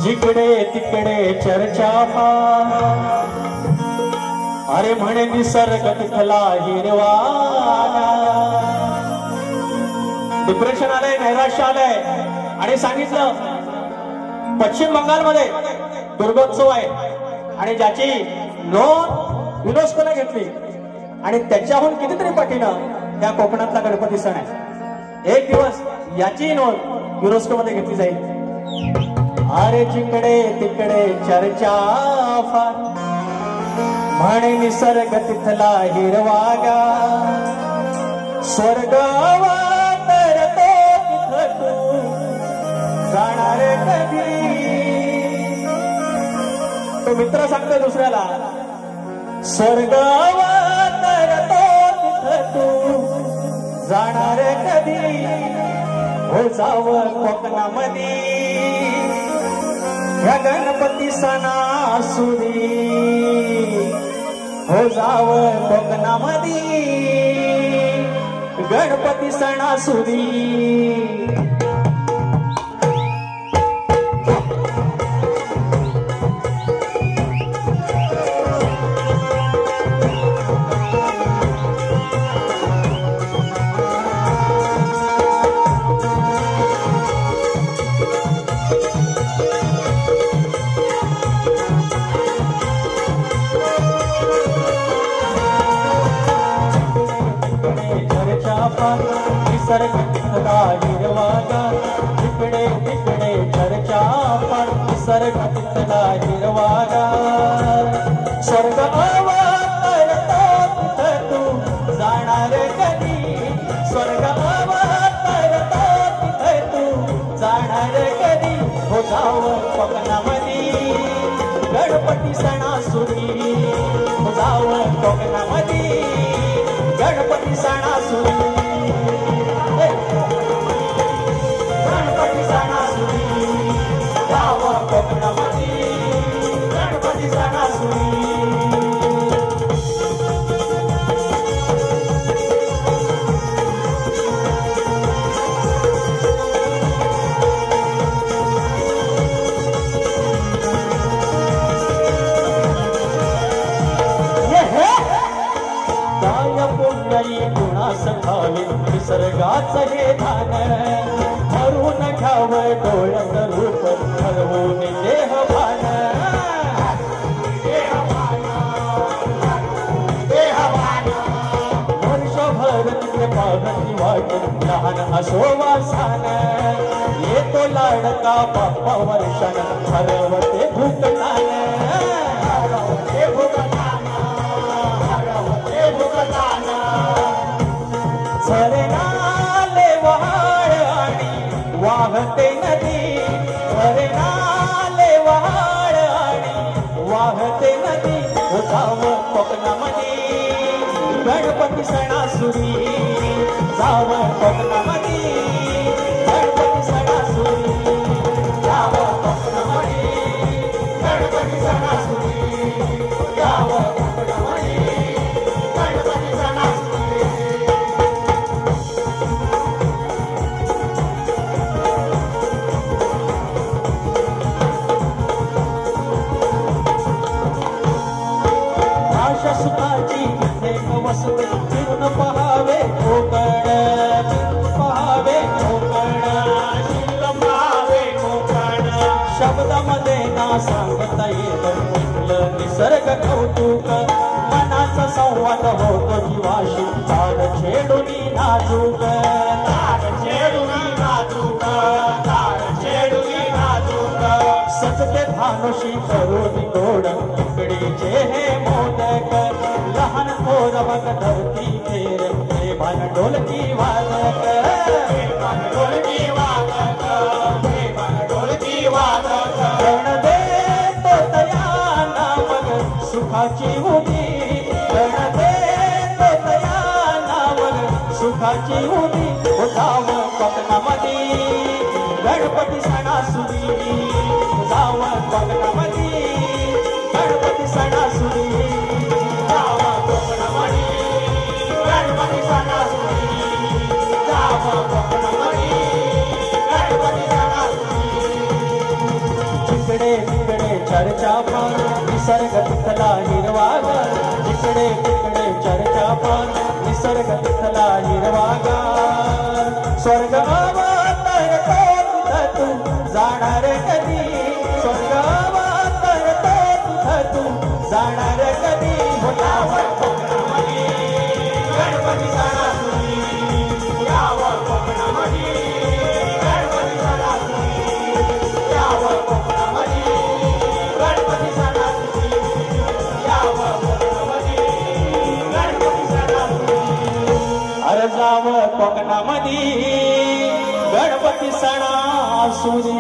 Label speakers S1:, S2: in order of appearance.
S1: जिकडे तिकडे चर्चा अरे म्हणे निसर्ग तिथला हिरवा डिप्रेशन आलंय नैराश्य आलंय आणि सांगितलं पश्चिम बंगालमध्ये दुर्गोत्सव आहे आणि ज्याची नोंद युनेस्कोने घेतली आणि त्याच्याहून कितीतरी पटीनं त्या कोकणातला गणपती सण आहे एक दिवस याची नोंद युनेस्को मध्ये घेतली जाईल अरे जिकडे तिकडे चर्चा फार म्हणे निसर्ग तिथला हिरवागा स्वर्ग तरतो तिथ तू जाणार कधी तो मित्र सांगतो दुसऱ्याला स्वर्ग तरतो तिथ तू जाणार कधी हो जावं कोकणामध्ये या गणपती सणासुदी हो जावं कोकणामध्ये गणपती सणासुदी निसर्ग तिथला हिरवागा तिकडे तिकडे चर्चा पण निसर्ग तिथला हिरवागा स्वर्ग अवतरतो तिथ तू जाणार कधी स्वर्ग अवतरतो तिथ तू जाणार कधी हो जावं कोकणामध्ये गणपती सणासुदी हो जावं कोकणामध्ये गणपती सणासुदी गणपती सणासुदी काय पुण्यई गुणास खावे निसर्गाचं हे धान हरून घ्यावं डोळ्यात रूप हरवून देहभान वर्षभर तिथे पाहती वाट लहान असो वासान येतो लाडका बाप्पा वर्षान हरवते भूकतान झरनाले वहाळ आणि वाहते नदी झरनाले वहाळ आणि वाहते नदी जावं कोकणामध्ये गणपती सणासुदी जावं कोकणामध्ये गणपती सणासुदी जावं कोकणामध्ये गणपती सणासुदी जावं कोकणामध्ये गणपती सणासुदी सुखाची वसुते फिरून पहावे कोकण पहावे कोकण पहावे कोकण शब्दामध्ये ना सांगता येत इथलं निसर्ग कौतुक मनाचा संवाद होतो जीवाशी तार छेडुनी नाजूक तार छेडुनी नाजूक तार छेडुनी नाजूक सजते भानुशी करून गोड इकडीचे हे मोदक लहान थोर बघ धरती फेर प्रेमान ढोलकी वादक प्रेमान ढोलकी वादक प्रेमान ढोलकी वादक गण देतो तयाना मग सुखाची उदी गण देतो तयाना मग सुखाची उदी उठावं कोकणामध्ये गणपती सणासुदी जावं कोकणामध्ये गणपती सणासुदी जावं कोकणामध्ये गणपती सणासुदी जावं कोकणामध्ये गणपती सणासुदी जिकडे चर्चा पार निसर्ग तिथला हिरवागार इकडे तिकडे चर्चा पार निसर्ग तिथला हिरवागार स्वर्ग अवतरतो तुझ तू जाणार कधी स्वर्ग अवतरतो तुझ तू जाणार कधी होतावर कोकणामध्ये गणपती सणासुदी यावर कोकणामध्ये गणपती सणासुदी यावर कोकणामध्ये गणपती सणासुदी यावर कोकणामध्ये गणपती सणासुदी अरे जावं कोकणामध्ये गणपती सणासुदी